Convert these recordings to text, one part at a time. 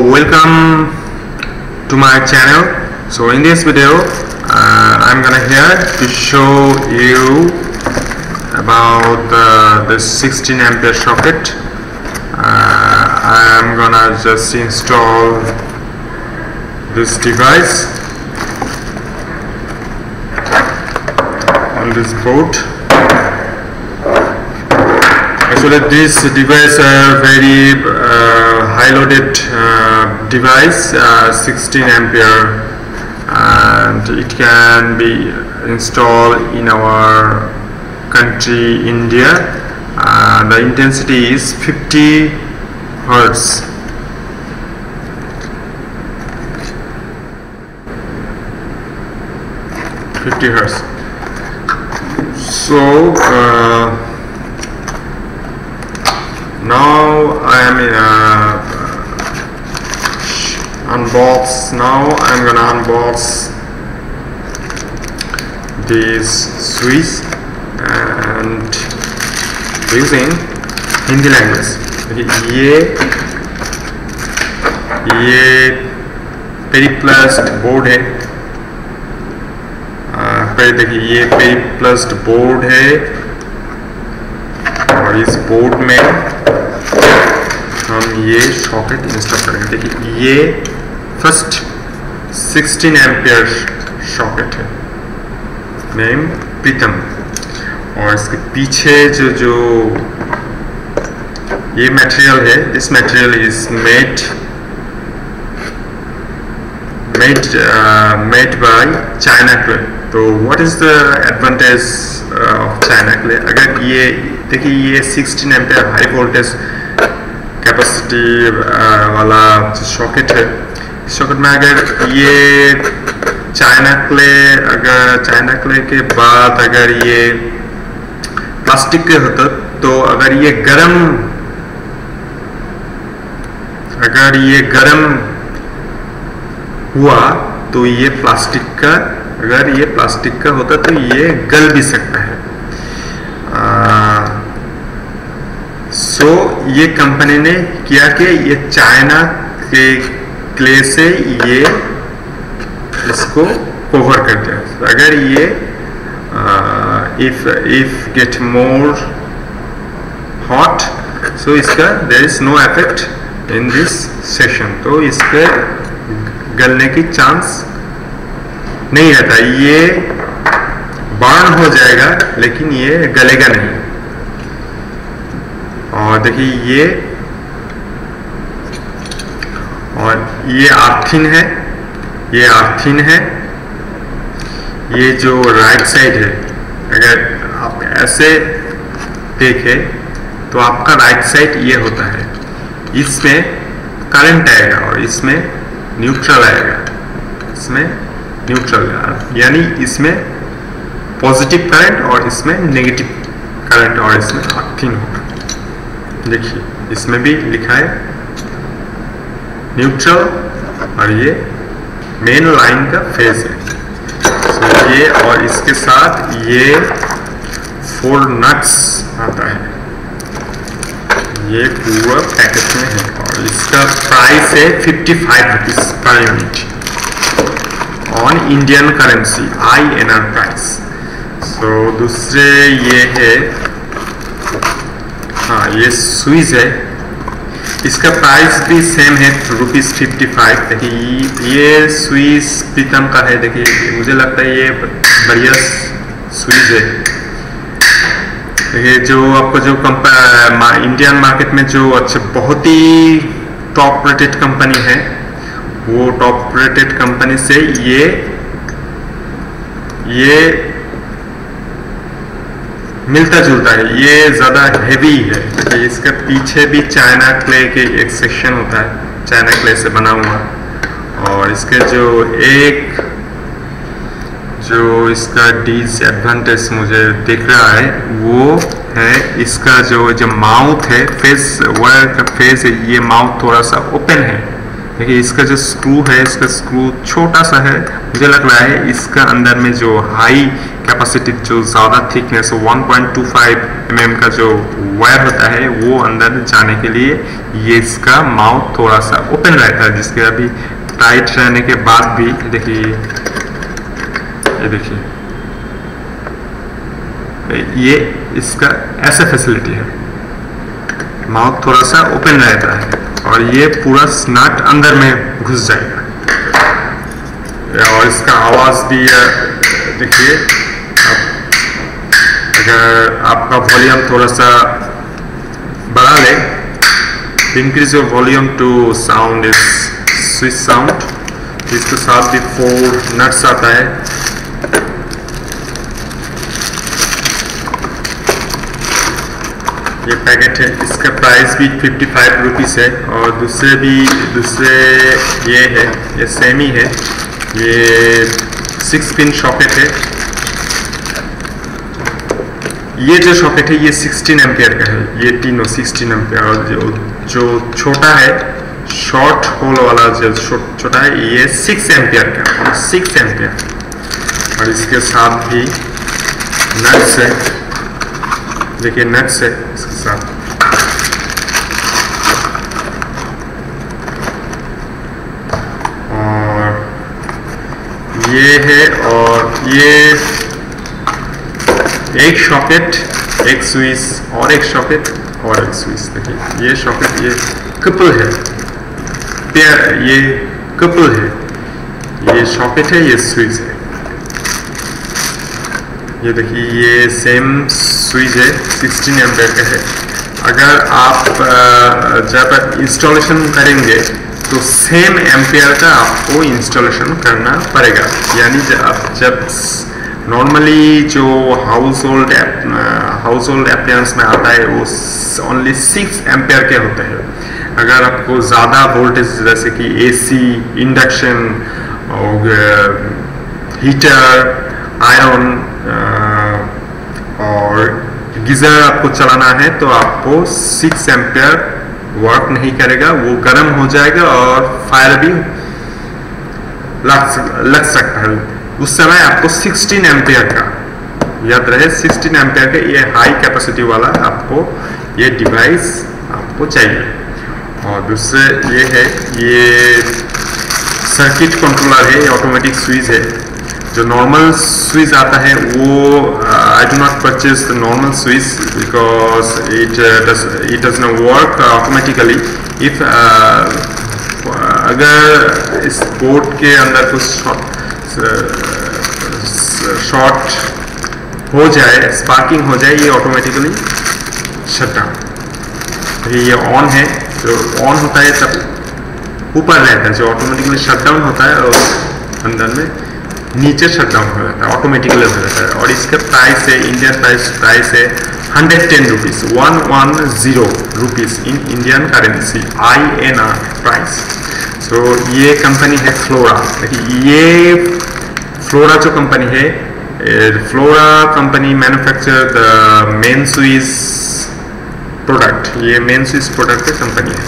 welcome to my channel. So in this video I'm gonna here to show you about the 16 ampere socket. I'm gonna just install this device on this board. Actually this device are very high loaded device, 16 ampere, and it can be installed in our country India. The intensity is 50 hertz. So now I am in unbox. Now I'm gonna unbox this switch and using Hindi language. ये पेरिप्लास्ट board है। देखिए ये पेरिप्लास्ट board है और इस board में हम ये सॉकेट इंस्टॉल करेंगे। देखिए ये फर्स्ट 16 एम्पियर सॉकेट है, नेम प्रीतम, और इसके पीछे जो ये मटेरियल है, this material is made by China clay. तो what is the advantage of China clay? अगर ये देखिए ये 16 एम्पियर हाई वोल्टेज कैपेसिटी वाला सॉकेट है, सॉकेट में अगर ये चाइना क्ले के बाद अगर ये प्लास्टिक के होता तो अगर ये गरम हुआ तो ये प्लास्टिक का, अगर ये प्लास्टिक का होता तो ये गल भी सकता है। सो ये कंपनी ने किया कि ये चाइना के क्ले से ये इसको कवर करते हैं। अगर ये if get more hot, so इसका there is no effect in this session, तो इसके गलने की चांस नहीं रहता। ये बर्न हो जाएगा लेकिन ये गलेगा नहीं। और देखिए ये आर्थिन है, ये जो राइट साइड है, अगर आप ऐसे देखें तो आपका राइट साइड ये होता है, इसमें करंट आएगा और इसमें न्यूट्रल आएगा, यानी इसमें पॉजिटिव करंट और इसमें नेगेटिव करंट और इसमें आर्थिन होगा। देखिए इसमें भी लिखा है न्यूट्रल और ये मेन लाइन का फेज है। तो ये और इसके साथ ये 4 नट्स आता है, ये पूरा पैकेट में है और इसका प्राइस है 55 rupees per unit on Indian currency INR price. So दूसरे ये है, हाँ ये स्विच है, इसका प्राइस भी सेम है ₹55। देखिए ये स्विच प्रीतम का है। देखिए मुझे लगता है ये बढ़िया स्विच है। देखिए जो आपको जो इंडियन मार्केट में जो बहुत ही टॉप रेटेड कंपनी है, वो टॉप रेटेड कंपनी से ये मिलता जुलता है, ये ज़्यादा हैवी है। देखिए इसके पीछे भी चाइना क्ले के एक सेक्शन होता है, चाइना क्ले से बना हुआ, और इसके जो इसका डिसएडवांटेज मुझे दिख रहा है वो है इसका जो माउथ है, फेस है, ये माउथ थोड़ा सा ओपन है, देखिए इसका जो स्क्रू है, इसका स्क्रू छोटा सा है, मुझे लग रहा है इसका अंदर में जो हाई कैपेसिटी, जो ज़्यादा थिकनेस 1.25 mm का जो वायर होता है वो अंदर जाने के लिए ये इसका माउथ थोड़ा सा ओपन रहता है, जिसके अभी टाइट रहने के बाद भी देखिए, ये देखिए ये इसका ऐसा फैसिलिटी है, माउथ थोड़ा सा ओपन रहता है और ये पूरा स्नट अंदर में घुस जाएगा। और इसका आवाज़ भी देखिए, अगर आपका वॉल्यूम थोड़ा सा बढ़ा ले, increase your volume to sound is switch sound. इसके साथ भी 4 नट्स आता है। ये पैकेट है, इसका प्राइस भी 55 रुपीज़ है। और दूसरे ये है, ये सेमी है, ये 6 पिन शॉकेट है। ये जो शॉकेट है ये 16 एम्पियर का है, ये तीनों 16 एम्पियर। और जो छोटा है शॉर्ट होल वाला जो छोटा है ये 6 एम्पियर का, 6 एम्पियर। और इसके साथ भी नट्स है, देखिए नट्स है इसके साथ। और ये है, और ये एक शॉकेट, एक स्विच और एक शॉकेट और एक स्विच। देखिए ये शॉकेट, ये कपल है, पेयर, ये कपल है, ये शॉकेट है, ये स्विच है। ये देखिए ये सेम स्विच है, 16 एम्पियर का है। अगर आप जब इंस्टॉलेशन करेंगे तो सेम एम्पियर का आपको इंस्टॉलेशन करना पड़ेगा। यानी जब नॉर्मली जो हाउस होल्ड एप्लायंस में आता है वो ओनली 6 एम्पियर के होते हैं। अगर आपको ज़्यादा वोल्टेज जैसे कि एसी, इंडक्शन और हीटर, आयरन और गीजर आपको चलाना है तो आपको 6 एम्पियर वर्क नहीं करेगा, वो गर्म हो जाएगा और फायर भी लग सकता है। उस समय आपको 16 एम्पियर का, याद रहे 16 एम्पियर का ये हाई कैपेसिटी वाला आपको ये डिवाइस आपको चाहिए। और दूसरे ये है, ये सर्किट कंट्रोलर है, ऑटोमेटिक स्विच है। जो नॉर्मल स्विच आता है वो I do not purchase the normal switch because it does not work automatically. If अगर इस बोर्ड के अंदर कुछ शॉर्ट हो जाए, स्पार्किंग हो जाए, ये ऑटोमेटिकली शट डाउन। ये ऑन है, जो ऑन होता है तब ऊपर रहता है, जो ऑटोमेटिकली शट डाउन होता है और अंदर में नीचे शट डाउन हो जाता है, ऑटोमेटिकली हो जाता है। और इसका प्राइस है, इंडियन प्राइस है 110 rupees, 110 rupees in Indian currency, INR price. So ये कंपनी है फ्लोरा। देखिए ये फ्लोरा जो कंपनी है, flora company manufacture the main switch product, ये मेन स्विच प्रोडक्ट की कंपनी है।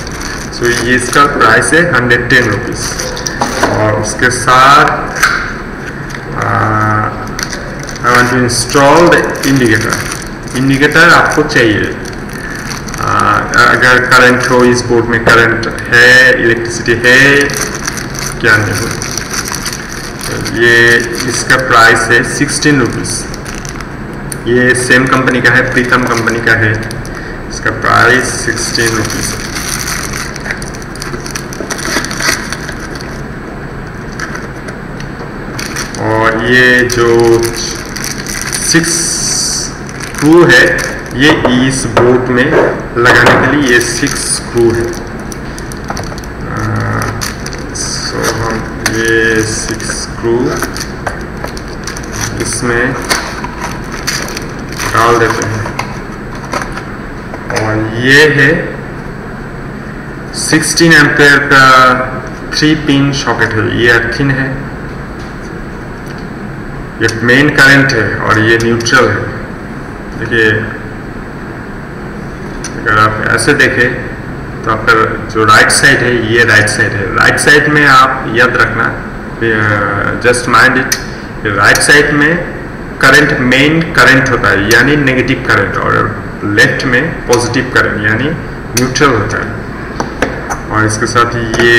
सो ये इसका प्राइस है 110 रुपीज़। और उसके साथ I want to install the indicator आपको चाहिए। अगर करंट हो, इस बोर्ड में करंट है, इलेक्ट्रिसिटी है क्या नहीं हो। ये इसका प्राइस है 16 रुपीज़। ये सेम कंपनी का है, प्रीतम कंपनी का है, इसका प्राइस 16 रुपीज़ है। और ये जो 6 स्क्रू है, ये इस बोर्ड में लगाने के लिए ये 6 स्क्रू है। सो हम ये 6 स्क्रू इसमें डाल देते हैं। और ये है 16 एम्पियर का 3 पिन शॉकेट है, ये अर्थिन है, ये मेन करंट है और ये न्यूट्रल है। देखिए अगर आप ऐसे देखें तो आपका जो राइट साइड है ये राइट साइड है। राइट साइड में आप याद रखना, just mind it, right side में करंट मेन करंट होता है यानी नेगेटिव करंट, और लेफ्ट में पॉजिटिव करंट यानी न्यूट्रल होता है। और इसके साथ ये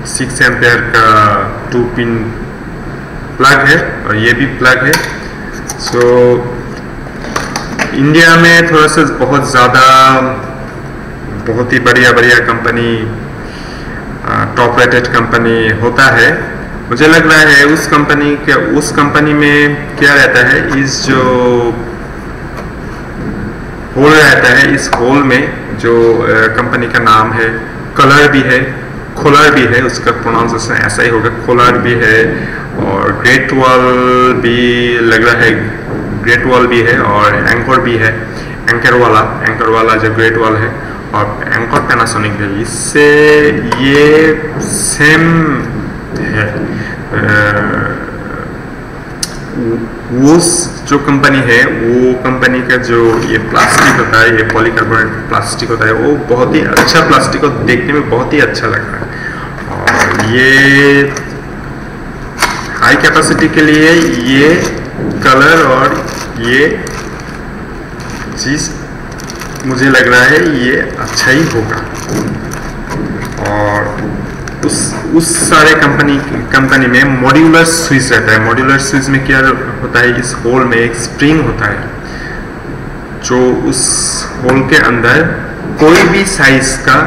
6 एम्पेयर का 2 पिन प्लग है और ये भी प्लग है। सो इंडिया में थोड़ा सा बहुत ज़्यादा बहुत ही बढ़िया कंपनी, टॉप रेटेड कंपनी होता है। मुझे लग रहा है उस कंपनी में क्या रहता है, इस जो होल रहता है, इस होल में जो कंपनी का नाम है, कलर भी है, खोलर भी है, उसका प्रोनाउंसिएशन ऐसा ही होगा, खोलर भी है, और ग्रेट वॉल भी लग रहा है, ग्रेट वॉल भी है, और एंकर भी है, एंकर वाला जो ग्रेट वॉल है, और एंकर पैनासोनिक है। इससे ये सेम है। वो जो कंपनी है, वो कंपनी का जो ये प्लास्टिक होता है, ये पॉलीकार्बोनेट प्लास्टिक होता है, वो बहुत ही अच्छा प्लास्टिक हो, देखने में बहुत ही अच्छा लगता है। और ये हाई कैपेसिटी के लिए ये कलर और ये चीज़ मुझे लग रहा है ये अच्छा ही होगा। और उस सारे कंपनी में मॉड्यूलर स्विच रहता है। मॉड्यूलर स्विच में क्या होता है, इस होल में एक स्प्रिंग होता है, जो उस होल के अंदर कोई भी साइज का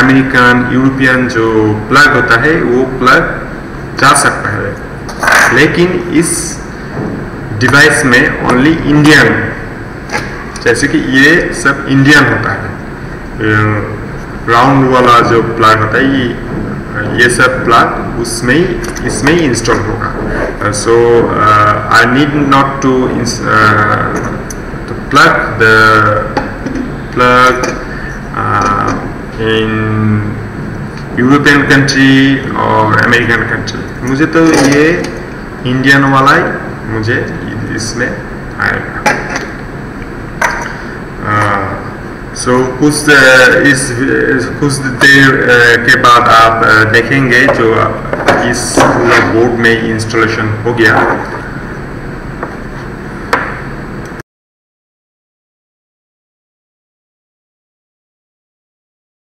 अमेरिकन, यूरोपियन जो प्लग होता है वो प्लग जा सकता है। लेकिन इस डिवाइस में ओनली इंडियन, जैसे कि ये सब इंडियन होता है, राउंड वाला जो प्लग होता है, ये सब प्लग इसमें ही इंस्टॉल होगा। So I need not to plug the plug in European country और अमेरिकन कंट्री। मुझे तो ये इंडियन वाला ही मुझे इसमें आएगा। सो कुछ देर के बाद आप देखेंगे जो इस पूरा बोर्ड में इंस्टॉलेशन हो गया।